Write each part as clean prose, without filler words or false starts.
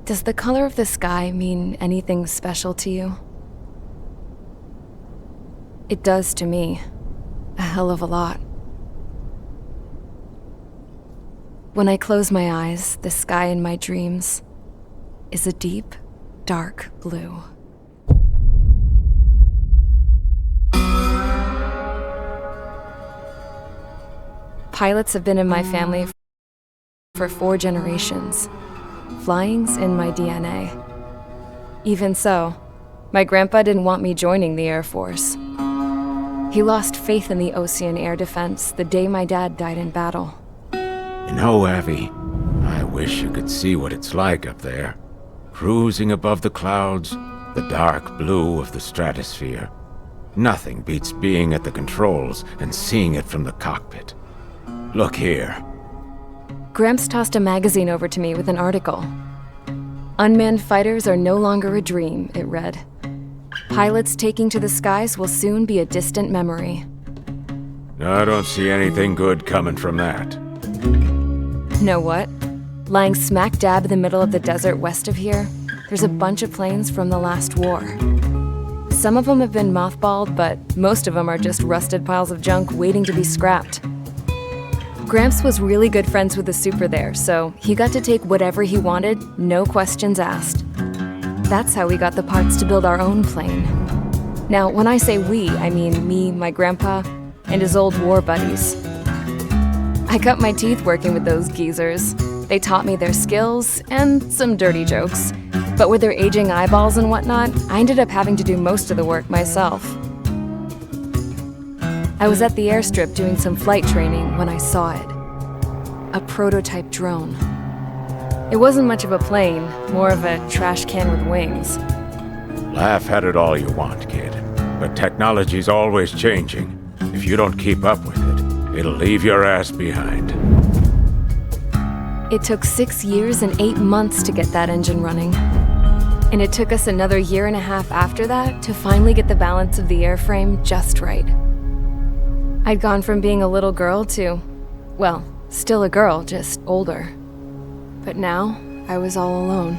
Does the color of the sky mean anything special to you? It does to me. A hell of a lot. When I close my eyes, the sky in my dreams is a deep, dark blue. Pilots have been in my family for 4 generations. Flying's in my DNA. Even so, my grandpa didn't want me joining the Air Force. He lost faith in the ocean air defense the day my dad died in battle. You know, Abby, I wish you could see what it's like up there. Cruising above the clouds, the dark blue of the stratosphere. Nothing beats being at the controls and seeing it from the cockpit. Look here. Gramps tossed a magazine over to me with an article. Unmanned fighters are no longer a dream, it read. Pilots taking to the skies will soon be a distant memory. I don't see anything good coming from that. Know what? Lying smack dab in the middle of the desert west of here, there's a bunch of planes from the last war. Some of them have been mothballed, but most of them are just rusted piles of junk waiting to be scrapped. Gramps was really good friends with the super there, so he got to take whatever he wanted, no questions asked. That's how we got the parts to build our own plane. Now, when I say we, I mean me, my grandpa, and his old war buddies. I cut my teeth working with those geezers. They taught me their skills and some dirty jokes. But with their aging eyeballs and whatnot, I ended up having to do most of the work myself. I was at the airstrip doing some flight training when I saw it. A prototype drone. It wasn't much of a plane, more of a trash can with wings. Laugh at it all you want, kid. But technology's always changing. If you don't keep up with it, it'll leave your ass behind. It took 6 years and 8 months to get that engine running. And it took us another 1.5 years after that to finally get the balance of the airframe just right. I'd gone from being a little girl to, well, still a girl, just older. But now, I was all alone.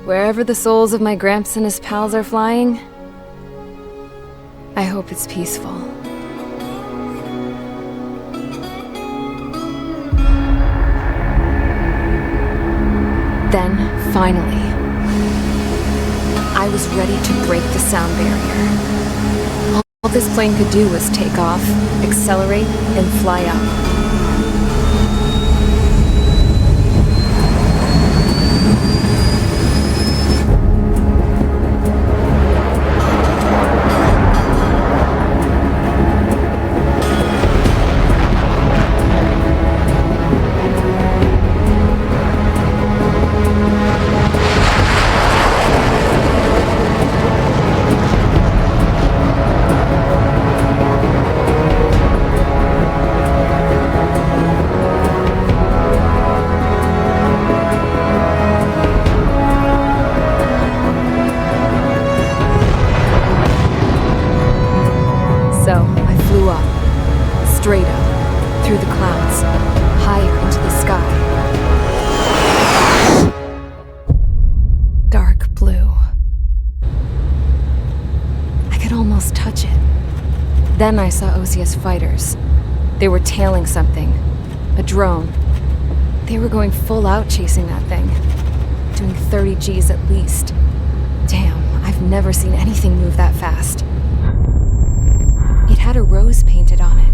Wherever the souls of my Gramps and his pals are flying, I hope it's peaceful. Then, finally, I was ready to break the sound barrier. All this plane could do was take off, accelerate, and fly up. Straight up, through the clouds, higher into the sky. Dark blue. I could almost touch it. Then I saw Osia's fighters. They were tailing something. A drone. They were going full out chasing that thing. Doing 30 Gs at least. Damn, I've never seen anything move that fast. It had a rose painted on it.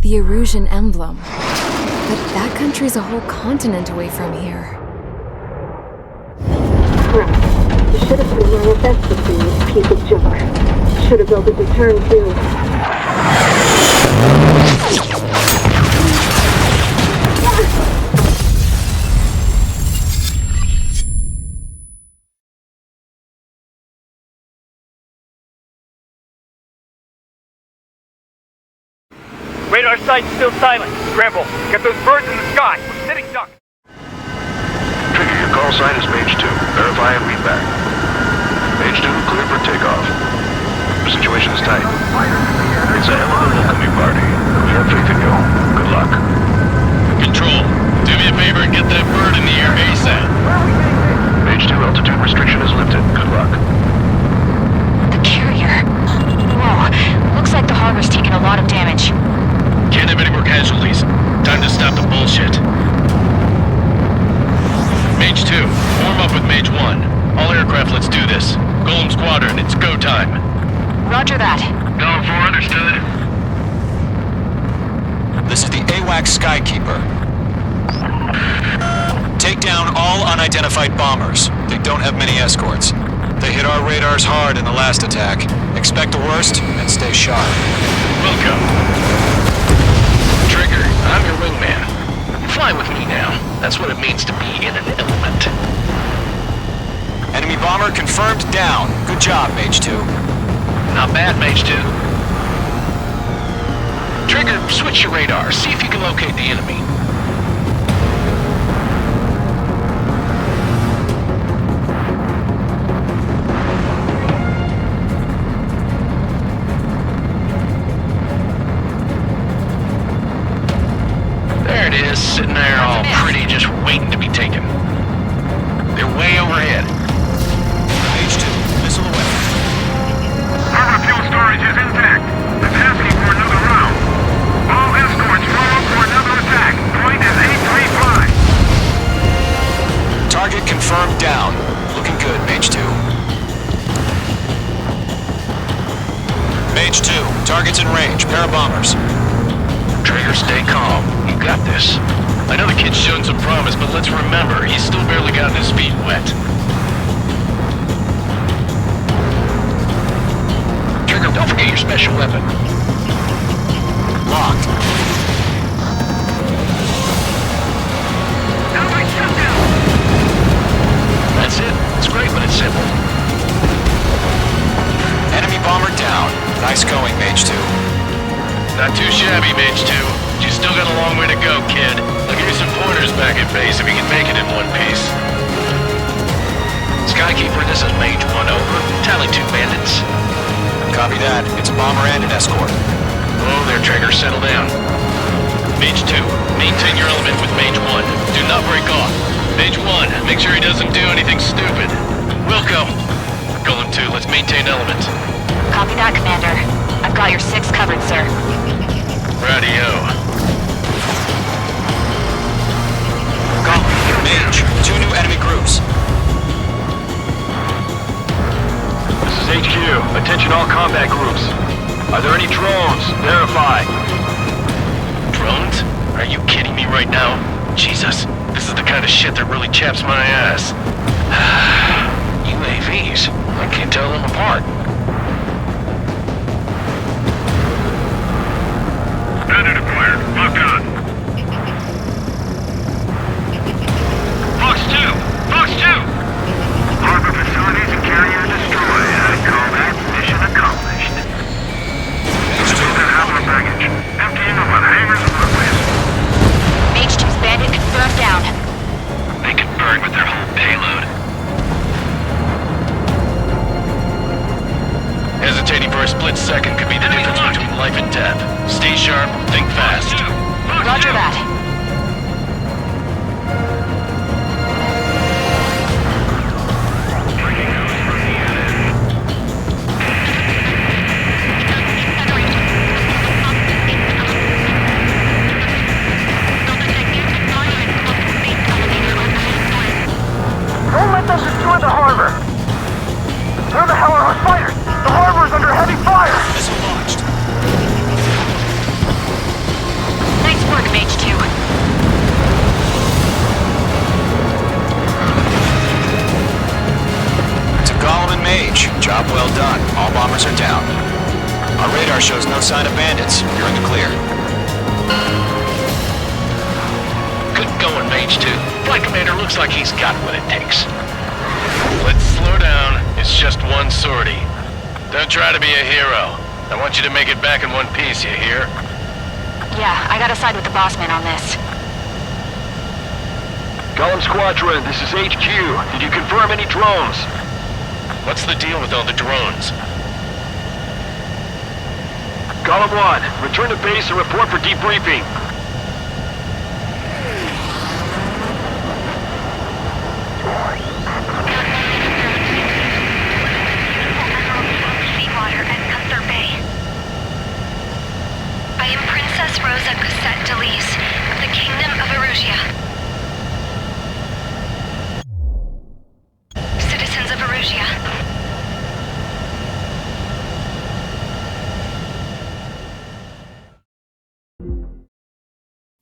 The Erusian emblem. But that country's a whole continent away from here. Crap. You should have been manifested for this piece of junk. Should have built it to turn too. Radar site's still silent. Scramble. Get those birds in the sky. We're sitting duck. Trigger, your call sign is page 2. Verify and read back. Page 2, clear for takeoff. The situation is tight. It's a hell of a welcoming party. We have faith in you. Good luck. Control, do me a favor and get that casualties. Time to stop the bullshit. Mage 2, warm up with Mage 1. All aircraft, let's do this. Golem Squadron, it's go time. Roger that. Golem 4, understood. This is the AWACS Skykeeper. Take down all unidentified bombers. They don't have many escorts. They hit our radars hard in the last attack. Expect the worst and stay sharp. Welcome. Trigger, I'm your wingman. Fly with me now. That's what it means to be in an element. Enemy bomber confirmed down. Good job, Mage 2. Not bad, Mage 2. Trigger, switch your radar. See if you can locate the enemy. There it is, sitting there all pretty, just waiting to be taken. They're way overhead. Mage 2, missile away. Harbor fuel storage is intact. I'm asking for another round. All escorts follow for another attack. Point is 835. Target confirmed down. Looking good, Mage 2. Mage 2, target's in range. Pair of bombers. Trigger, stay calm. You got this. I know the kid's shown some promise, but let's remember, he's still barely gotten his feet wet. Trigger, don't forget your special weapon. Locked. That's it. It's great, but it's simple. Enemy bomber down. Nice going, Mage 2. Not too shabby, Mage 2. You still got a long way to go, kid. I'll give you some pointers back at base if you can make it in one piece. Skykeeper, this is Mage 1, over. Tally 2 bandits. Copy that. It's a bomber and an escort. Oh, there, Trigger. Settle down. Mage 2, maintain your element with Mage 1. Do not break off. Mage 1, make sure he doesn't do anything stupid. Wilco. Golem 2, let's maintain element. Copy that, Commander. I've got your 6 covered, sir. Radio. Mage, 2 new enemy groups. This is HQ. Attention all combat groups. Are there any drones? Verify. Drones? Are you kidding me right now? Jesus, this is the kind of shit that really chaps my ass. UAVs. I can't tell them apart. Bandit acquired. Lock on. Fox 2! Fox 2! Harbor facilities and carrier destroyed. I call that mission accomplished. Still got half our baggage. Emptying of our hangars and runways. Mage 2's bandit confirmed down. They can burn with their whole payload. Hesitating for a split second could be the difference between life and death. Stay sharp, think fast. Roger that. Don't let them destroy the harbor! Where the hell are our fighters? The harbor's under heavy fire! Missile launched. Nice work, Mage 2. It's a Golem and Mage. Job well done. All bombers are down. Our radar shows no sign of bandits. You're in the clear. Good going, Mage 2. Flight Commander looks like he's got what it takes. Let's slow down. It's just one sortie. Don't try to be a hero. I want you to make it back in one piece, you hear? Yeah, I gotta side with the boss man on this. Golem Squadron, this is HQ. Did you confirm any drones? What's the deal with all the drones? Golem 1, return to base and report for debriefing. I am Princess Rosa Cassette Delise, the Kingdom of Erusia. Citizens of Erusia.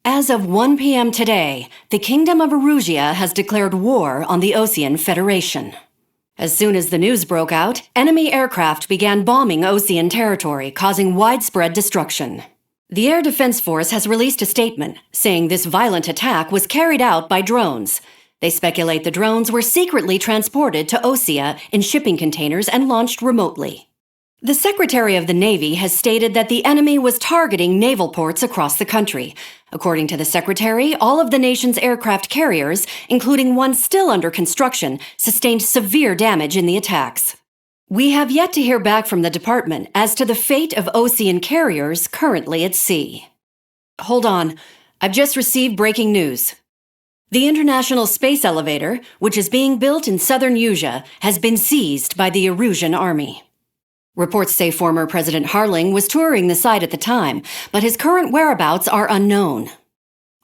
As of 1 p.m. today, the Kingdom of Erusia has declared war on the Osean Federation. As soon as the news broke out, enemy aircraft began bombing Osean territory, causing widespread destruction. The Air Defense Force has released a statement saying this violent attack was carried out by drones. They speculate the drones were secretly transported to Osea in shipping containers and launched remotely. The Secretary of the Navy has stated that the enemy was targeting naval ports across the country. According to the Secretary, all of the nation's aircraft carriers, including one still under construction, sustained severe damage in the attacks. We have yet to hear back from the department as to the fate of Osean carriers currently at sea. Hold on, I've just received breaking news. The International Space Elevator, which is being built in southern Usea, has been seized by the Erusian Army. Reports say former President Harling was touring the site at the time, but his current whereabouts are unknown.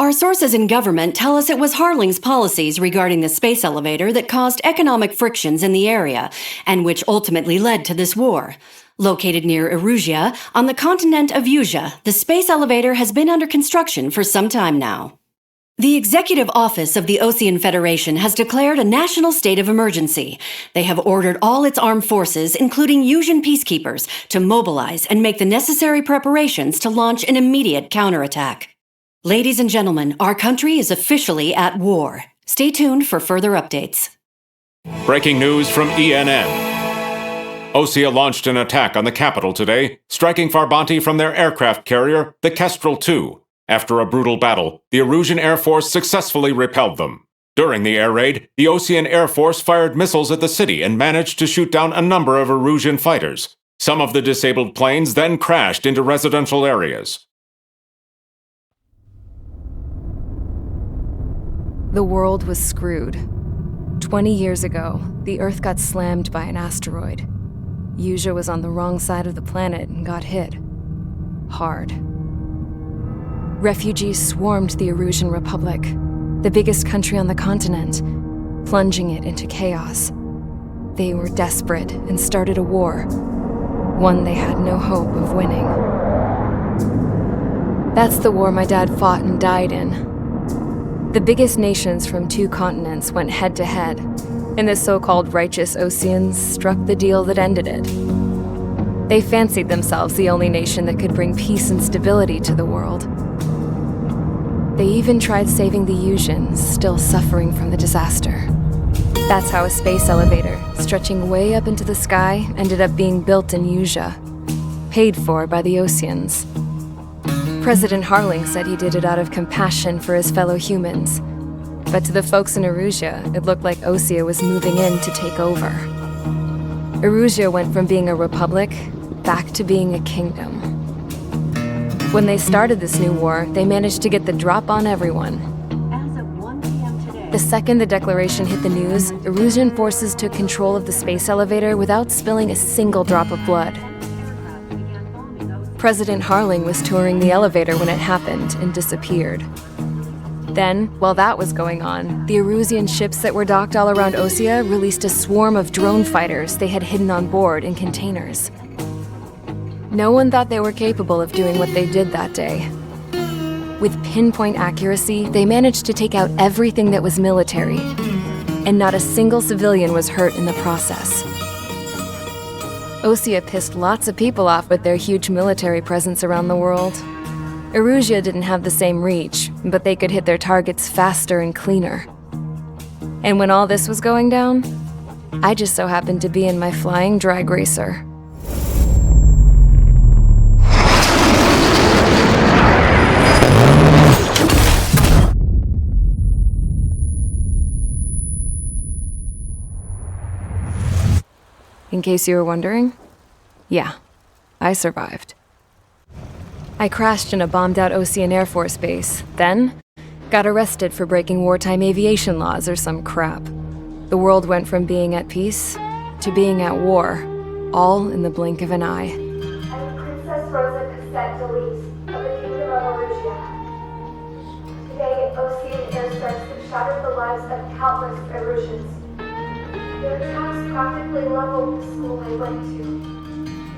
Our sources in government tell us it was Harling's policies regarding the space elevator that caused economic frictions in the area, and which ultimately led to this war. Located near Erusia, on the continent of Usea, the space elevator has been under construction for some time now. The Executive Office of the Osean Federation has declared a national state of emergency. They have ordered all its armed forces, including Usian peacekeepers, to mobilize and make the necessary preparations to launch an immediate counterattack. Ladies and gentlemen, our country is officially at war. Stay tuned for further updates. Breaking news from ENN. Osea launched an attack on the capital today, striking Farbanti from their aircraft carrier, the Kestrel II. After a brutal battle, the Erusian Air Force successfully repelled them. During the air raid, the Osean Air Force fired missiles at the city and managed to shoot down a number of Erusian fighters. Some of the disabled planes then crashed into residential areas. The world was screwed. 20 years ago, the Earth got slammed by an asteroid. Usea was on the wrong side of the planet and got hit. Hard. Refugees swarmed the Erusian Republic, the biggest country on the continent, plunging it into chaos. They were desperate and started a war, one they had no hope of winning. That's the war my dad fought and died in. The biggest nations from 2 continents went head-to-head, and the so-called righteous Oseans struck the deal that ended it. They fancied themselves the only nation that could bring peace and stability to the world. They even tried saving the Usians, still suffering from the disaster. That's how a space elevator, stretching way up into the sky, ended up being built in Usea, paid for by the Oseans. President Harling said he did it out of compassion for his fellow humans, but to the folks in Erusia, it looked like Osea was moving in to take over. Erusia went from being a republic back to being a kingdom. When they started this new war, they managed to get the drop on everyone. As of 1 p.m. today, The second the declaration hit the news, Erusian forces took control of the space elevator without spilling a single drop of blood. President Harling was touring the elevator when it happened and disappeared. Then, while that was going on, the Erusian ships that were docked all around Osea released a swarm of drone fighters they had hidden on board in containers. No one thought they were capable of doing what they did that day. With pinpoint accuracy, they managed to take out everything that was military, and not a single civilian was hurt in the process. Osea pissed lots of people off with their huge military presence around the world. Erusia didn't have the same reach, but they could hit their targets faster and cleaner. And when all this was going down, I just so happened to be in my flying drag racer. In case you were wondering, yeah, I survived. I crashed in a bombed-out Osean Air Force base, then got arrested for breaking wartime aviation laws or some crap. The world went from being at peace to being at war, all in the blink of an eye. I am Princess Rosa Cassette Delise of the Kingdom of Erusia. shattered the lives of countless Erusians. Their attacks practically leveled the school I went to.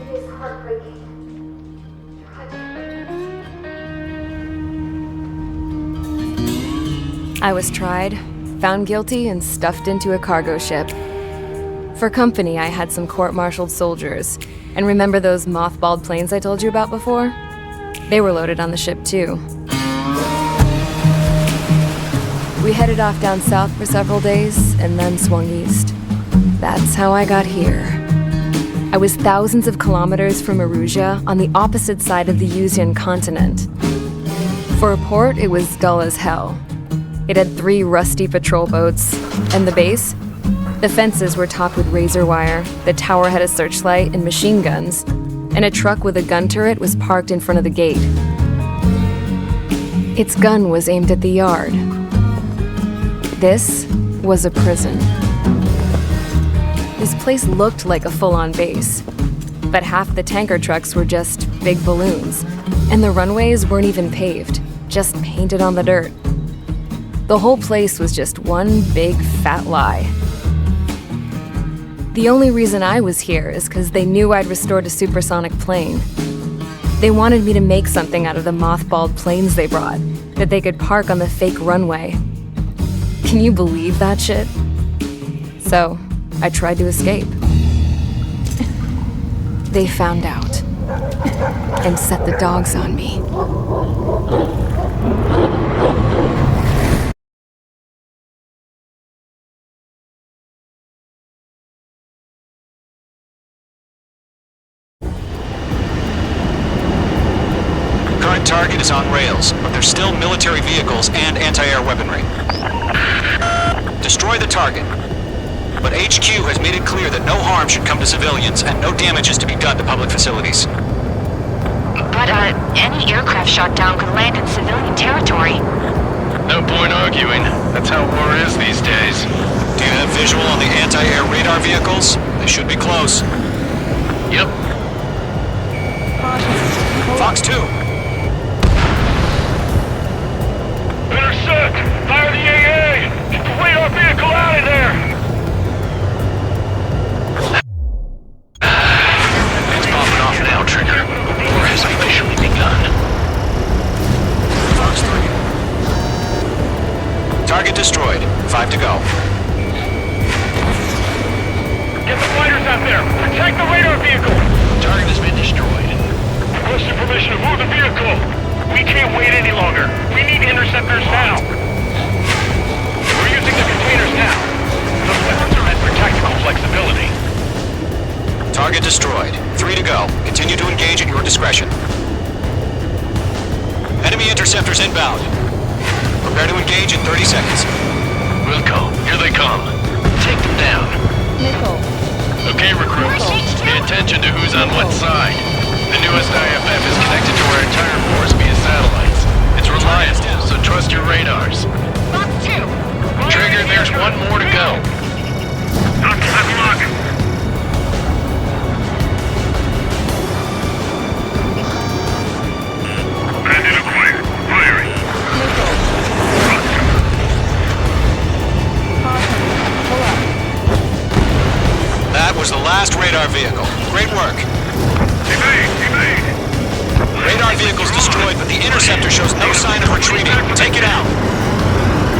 It is heartbreaking. Tragic. I was tried, found guilty, and stuffed into a cargo ship. For company, I had some court-martialed soldiers. And remember those mothballed planes I told you about before? They were loaded on the ship, too. We headed off down south for several days, and then swung east. That's how I got here. I was thousands of kilometers from Erusia, on the opposite side of the Mision continent. For a port, it was dull as hell. It had 3 rusty patrol boats, and the base? The fences were topped with razor wire, the tower had a searchlight and machine guns, and a truck with a gun turret was parked in front of the gate. Its gun was aimed at the yard. This was a prison. This place looked like a full-on base, but half the tanker trucks were just big balloons, and the runways weren't even paved, just painted on the dirt. The whole place was just one big fat lie. The only reason I was here is because they knew I'd restored a supersonic plane. They wanted me to make something out of the mothballed planes they brought, that they could park on the fake runway. Can you believe that shit? So, I tried to escape. They found out, and set the dogs on me. Target is on rails, but there's still military vehicles and anti-air weaponry. Destroy the target. But HQ has made it clear that no harm should come to civilians and no damage is to be done to public facilities. But, any aircraft shot down could land in civilian territory. No point arguing. That's how war is these days. Do you have visual on the anti-air radar vehicles? They should be close. Yep. Fox 2. Intercept! Fire the AA! Get the radar vehicle out of there! It's popping off now, Trigger. War has officially begun. Fox 3. Target destroyed. 5 to go. Get the fighters out there! Protect the radar vehicle! Target has been destroyed. Requesting permission to move the vehicle! We can't wait any longer. We need interceptors now. We're using the containers now. The weapons are meant for tactical flexibility. Target destroyed. 3 to go. Continue to engage at your discretion. Enemy interceptors inbound. Prepare to engage in 30 seconds. Wilco, here they come. Take them down. Okay, recruits. Pay attention to who's on what side. The newest IFF is connected to our entire force via satellites. It's reliable, so trust your radars. Fox 2. Trigger, there's one more to go. Let's look. Bandit acquired. Firing. That was the last radar vehicle. Great work. Radar vehicle's destroyed, but the interceptor shows no sign of retreating. Take it out.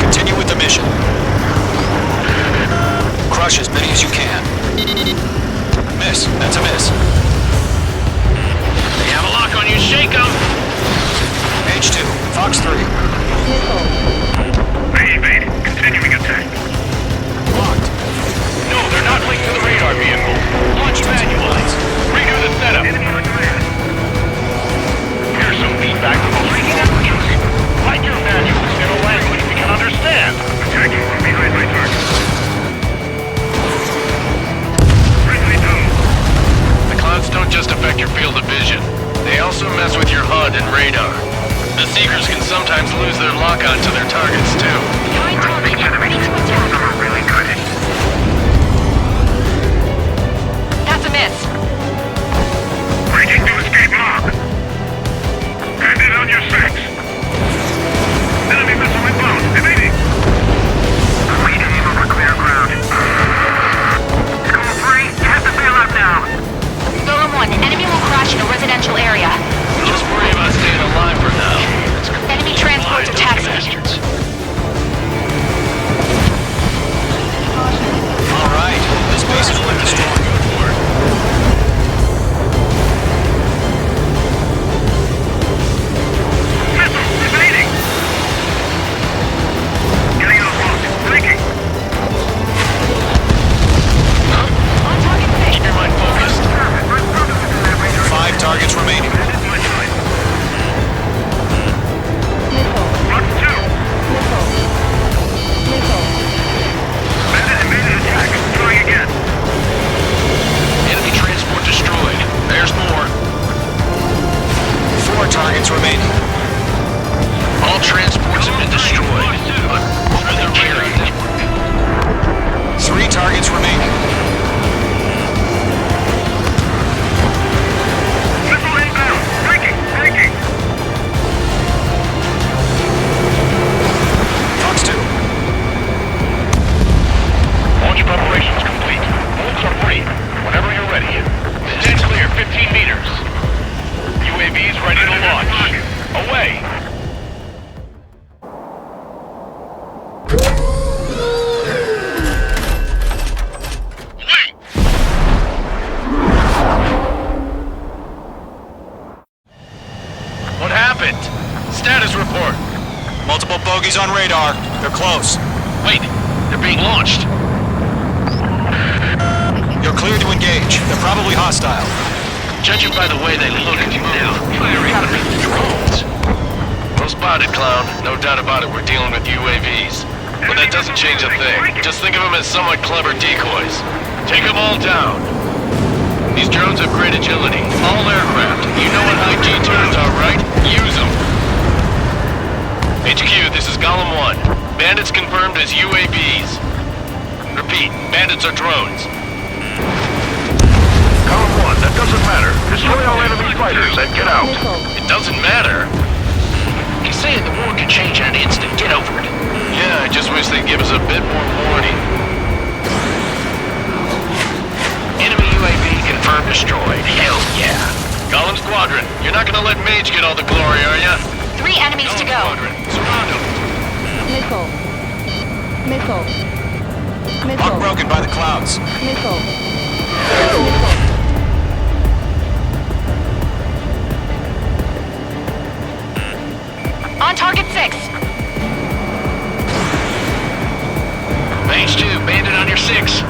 Continue with the mission. Crush as many as you can. Miss. That's a miss. They have a lock on you. Shake them. H2. Fox 3. Evade. Continuing attack. Locked. No, they're not linked to the radar vehicle. Launch manuals. Redo the setup. Here's some feedback from those reading applicants. Write your manuals in a language we can understand. Attacking from behind my target. Friendly two. The clouds don't just affect your field of vision. They also mess with your HUD and radar. The Seekers can sometimes lose their lock-on to their targets, too. Behind target and ready to attack. Really good. That's a miss. Breaking to escape lock. Bandit on your 6. Enemy missile inbound. Evading. Multiple bogeys on radar. They're close. Wait, they're being launched. You're clear to engage. They're probably hostile. Judging by the way they look and move, gotta be drones. Well spotted, clown. No doubt about it, we're dealing with UAVs. But that doesn't change a thing. Just think of them as somewhat clever decoys. Take them all down. These drones have great agility. All aircraft. You know what high G turns are, right? Use them. HQ, this is Golem 1. Bandits confirmed as UAVs. Repeat, bandits are drones. Column 1, that doesn't matter. Destroy all enemy fighters and get out. It doesn't matter. He's saying the war could change in an instant. Get over it. Yeah, I just wish they'd give us a bit more warning. Enemy UAV confirmed destroyed. Hell yeah. Golem Squadron, you're not gonna let Mage get all the glory, are ya? 3 enemies to go. Squadron, surround them. Lock broken by the clouds. On target 6. Mage 2, bandit on your 6.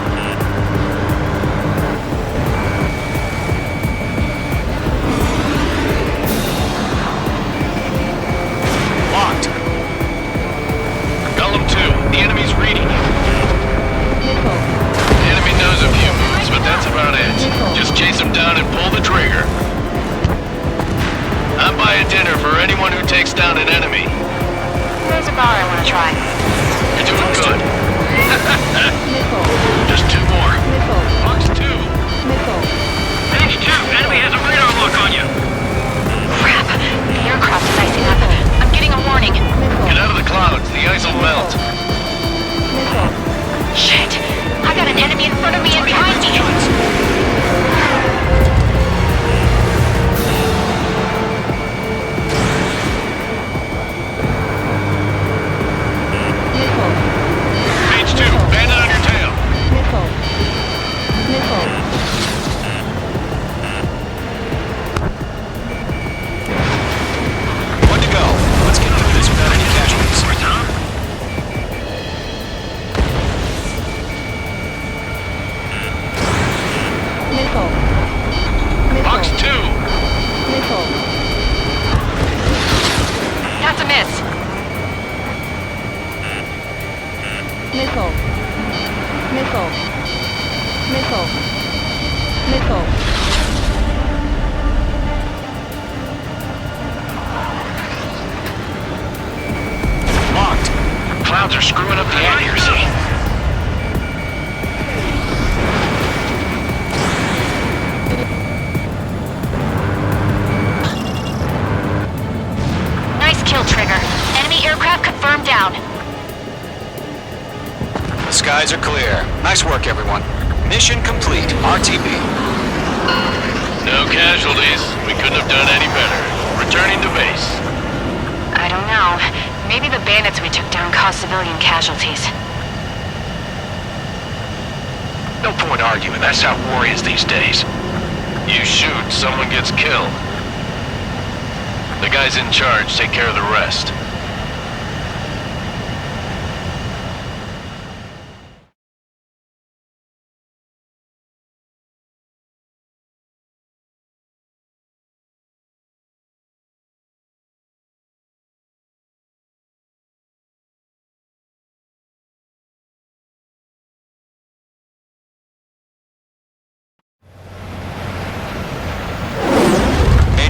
Locked. Golem 2, the enemy's reading you. The enemy knows a few moves, but that's about it. Just chase him down and pull the trigger. I'm buying dinner for anyone who takes down an enemy. There's a bar I want to try. You're doing good. Just 2 more. Fox 2. Mage 2, enemy has a radar lock on you. Crap. The aircraft is icing up. I'm getting a warning. Get out of the clouds. The ice will melt. Shit. I got an enemy in front of me and behind me. Mage 2, bandit on your tail. One to go. Let's get through this without any casualties. Fox 2. That's a miss. Locked. Clouds are screwing up the accuracy. Nice kill, Trigger. Enemy aircraft confirmed down. The skies are clear. Nice work, everyone. Mission complete. RTB. No casualties. We couldn't have done any better. Returning to base. I don't know. Maybe the bandits we took down caused civilian casualties. No point arguing. That's how war is these days. You shoot, someone gets killed. The guys in charge take care of the rest.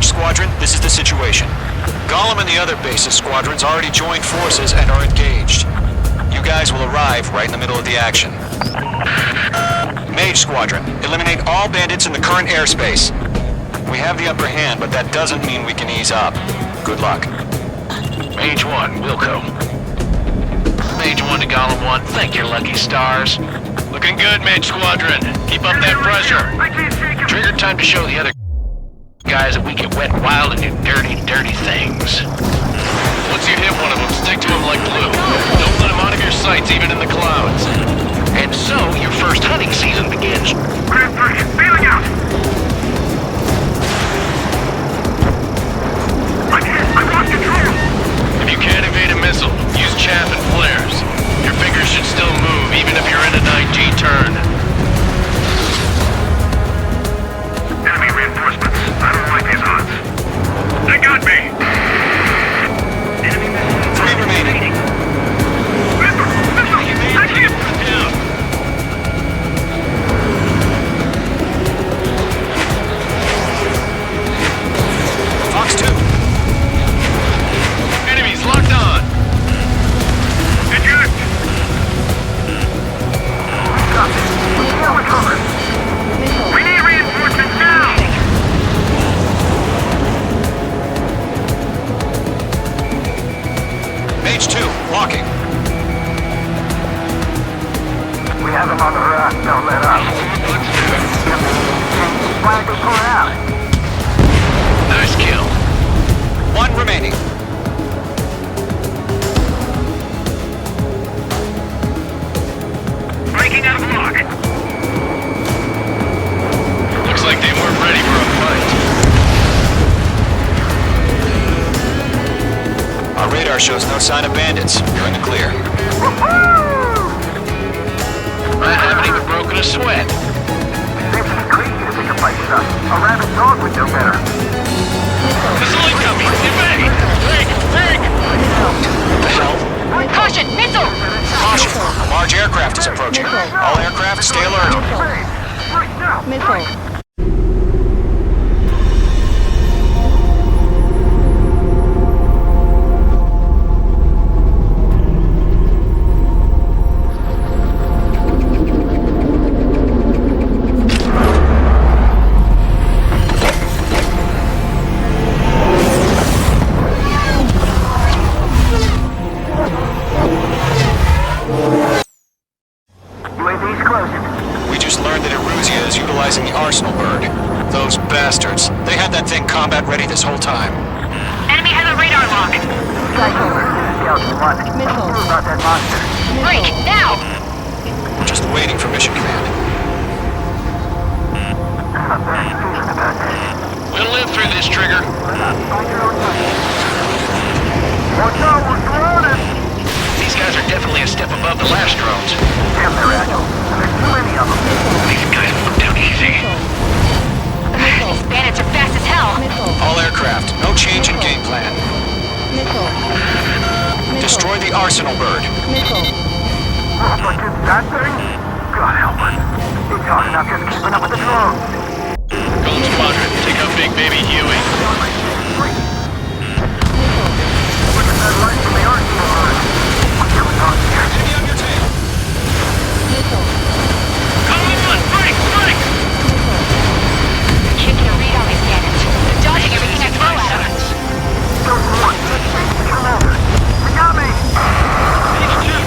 Squadron, this is the situation. Golem and the other bases squadrons already joined forces and are engaged. You guys will arrive right in the middle of the action. Mage Squadron, eliminate all bandits in the current airspace. We have the upper hand, but that doesn't mean we can ease up. Good luck. Mage 1, Wilco. Mage 1 to Golem 1, thank your lucky stars. Looking good, Mage Squadron. Keep up that pressure. Trigger time to show the other guys that we get wet wild and do dirty, dirty things. Once you hit one of them, stick to him like glue. Don't let him out of your sights, even in the clouds. And so, your first hunting season begins. Feeling out! I lost control! If you can't evade a missile, Walking. We have him on the run. Don't let up. Why don't we pull it out? Nice kill. One remaining. Breaking out of lock. Looks like they weren't ready for a fight. Our radar shows no sign of bandits. You're in the clear. I haven't even broken a sweat. Seems to be crazy to pick a fight with us. A rabid dog would know better. Missile incoming! Evade! Think! The hell? Caution! Missile! Caution! A large aircraft is approaching. All aircraft, stay alert. Missile. UAV's closing. We just learned that Eruzia is utilizing the Arsenal bird. Those bastards. They had that thing combat ready this whole time. Enemy has a radar lock. Skycrawler, Skeleton 1. Missile. What about that monster? Break! Now! We're just waiting for mission command. Not bad feeling about that. We'll live through this, Trigger. Watch out, we're surrounded! These guys are definitely a step above the last drones. Damn, they're agile. And there's too many of them. These guys move down easy. These bandits are fast as hell. All aircraft, no change in game plan. Destroy the Arsenal bird. Oh, but it's that thing? God help us. It's hard enough just keeping up with the drones. Gold Squadron, take out Big Baby Huey. Look at that light from the Arsenal bird. What's going on here? Enemy on your tail. Column 1, break! Can't get a read on these bandits. They're dodging everything I throw at them. Don't worry. Come over. They got me.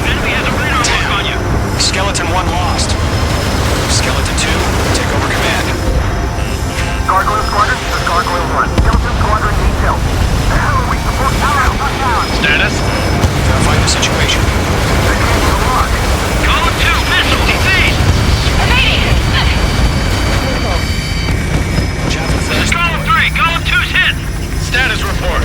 Enemy has a radar lock on you. Skeleton 1 lost. Skeleton 2, take over command. Gargoyle Squadron, this is Gargoyle 1. Skeleton Squadron needs help. The hell are we supposed to do? Status? Verify the situation. They can't go on. Column 2, missile, evade! Evading! This is Column 3, Column 2's hit! Status report.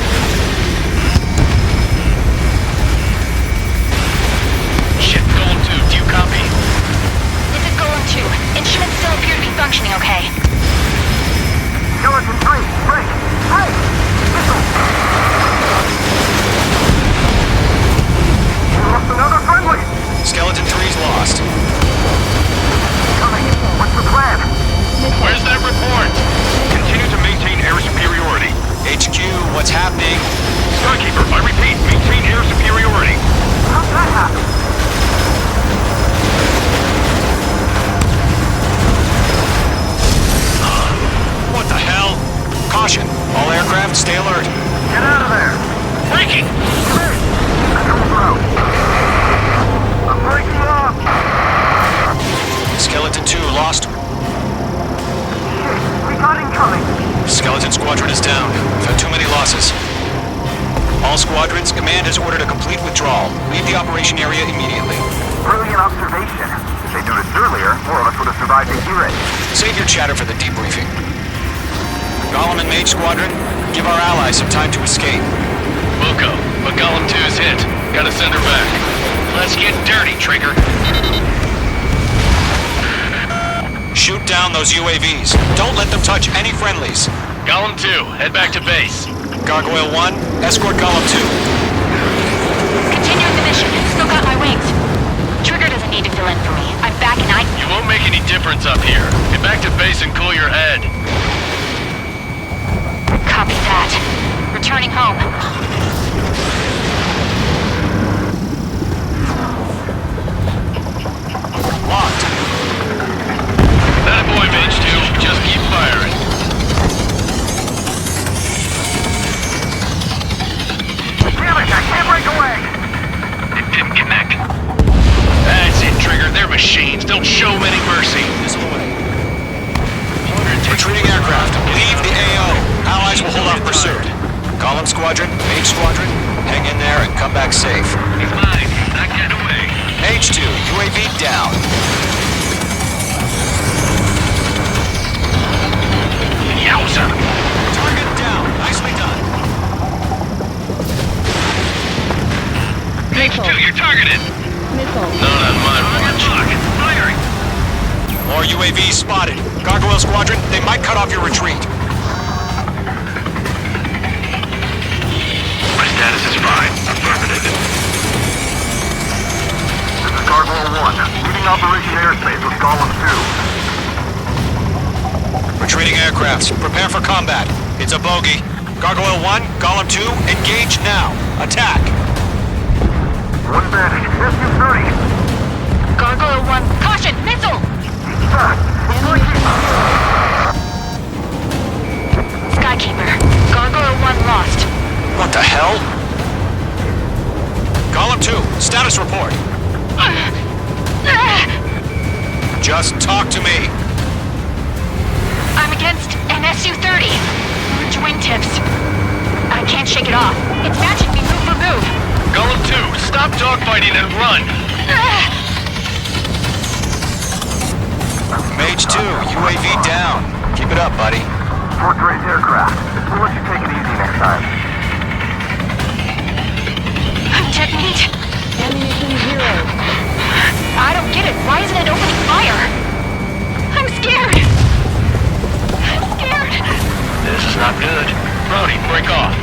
Shit, Column 2, do you copy? This is Golem 2. Instruments still appear to be functioning okay. Skeleton 3, break! Break! Missile! We lost another friendly! Skeleton 3's lost. Coming. What's the plan? Where's that report? Continue to maintain air superiority. HQ, what's happening? Skykeeper, I repeat, maintain air superiority. How'd that happen? What the hell? Caution, all aircraft, stay alert. Get out of there! Breaking! Come in! Control ground. I'm breaking off! Skeleton 2 lost. Shit, we got incoming! Skeleton Squadron is down. We've had too many losses. All squadrons, command has ordered a complete withdrawal. Leave the operation area immediately. Brilliant observation. If they'd done this earlier, more of us would have survived the hearing. Save your chatter for the debriefing. Golem and Mage Squadron, give our allies some time to escape. Wilco, but Column 2's hit. Gotta send her back. Let's get dirty, Trigger. Shoot down those UAVs. Don't let them touch any friendlies. Column 2, head back to base. Gargoyle 1, escort Golem 2. Continuing the mission. Still got my wings. Trigger doesn't need to fill in for me. I'm back and You won't make any difference up here. Get back to base and cool your head. Copy that. Returning home. Locked. That boy, Mage 2. Just keep firing. Damn it, I can't break away! come back safe. He's mine. Not getting away. Mage 2, UAV down. Yowza! Target down. Nicely done. Mage 2, you're targeted. Not on my watch. Firing. More UAVs spotted. Gargoyle Squadron, they might cut off your retreat. My status is fine. Affirmative. This is Gargoyle 1. Leading Operation Airspace with Golem 2. Retreating aircrafts, prepare for combat. It's a bogey. Gargoyle 1, Golem 2, engage now. Attack. One advantage. SU-30. Gargoyle 1, caution, missile! Skykeeper, Gargoyle 1 lost. What the hell? Golem 2, status report. Just talk to me. I'm against an SU-30. Wingtips. I can't shake it off. It's matching me move for move. Golem 2, stop dogfighting and run. Mage 2, UAV down. Keep it up, buddy. Fourth-rate aircraft. We'll let you take it easy next time. Detonate. Ammunition 0. I don't get it. Why isn't it opening fire? I'm scared. I'm scared. This is not good. Brody, break off.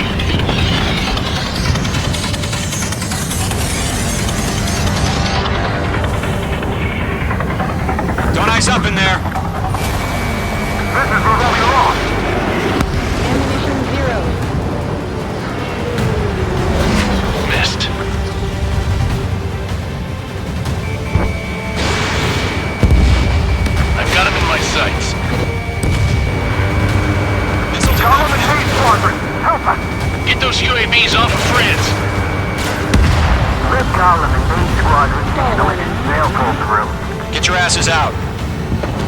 Don't ice up in there. This is where we lost. Ammunition 0. Missed. I've got him in my sights. Golem and Mage Squadron, help us. Get those UAVs off of France. Rip Golem and Mage Squadron handling it. They'll pull through. Get your asses out.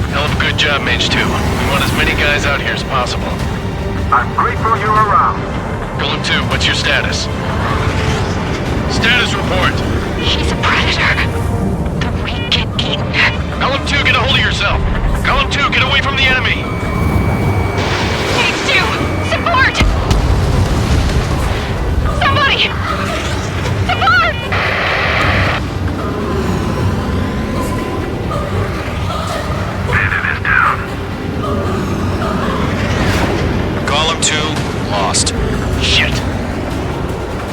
Hell of a good job, Mage 2. We want as many guys out here as possible. I'm grateful you're around. Golem 2, what's your status? Status report. He's a predator. The weak get eaten. Golem 2, get a hold of yourself. Golem 2, get away from the enemy. Mage 2, support! Somebody! Support! Bandit is down. Golem 2, lost. Shit.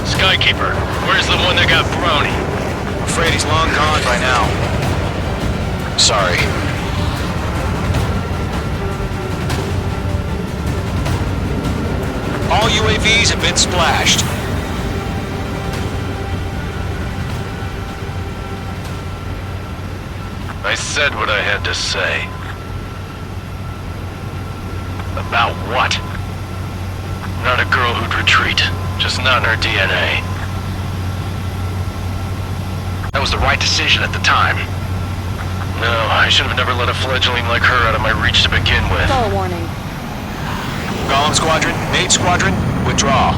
Skykeeper, where's the one that got Brownie? Afraid he's long gone by now. Sorry. All UAVs have been splashed. I said what I had to say. About what? Not a girl who'd retreat. Just not in her DNA. That was the right decision at the time. No, I should have never let a fledgling like her out of my reach to begin with. Call warning. Golem Squadron, Mage Squadron, withdraw.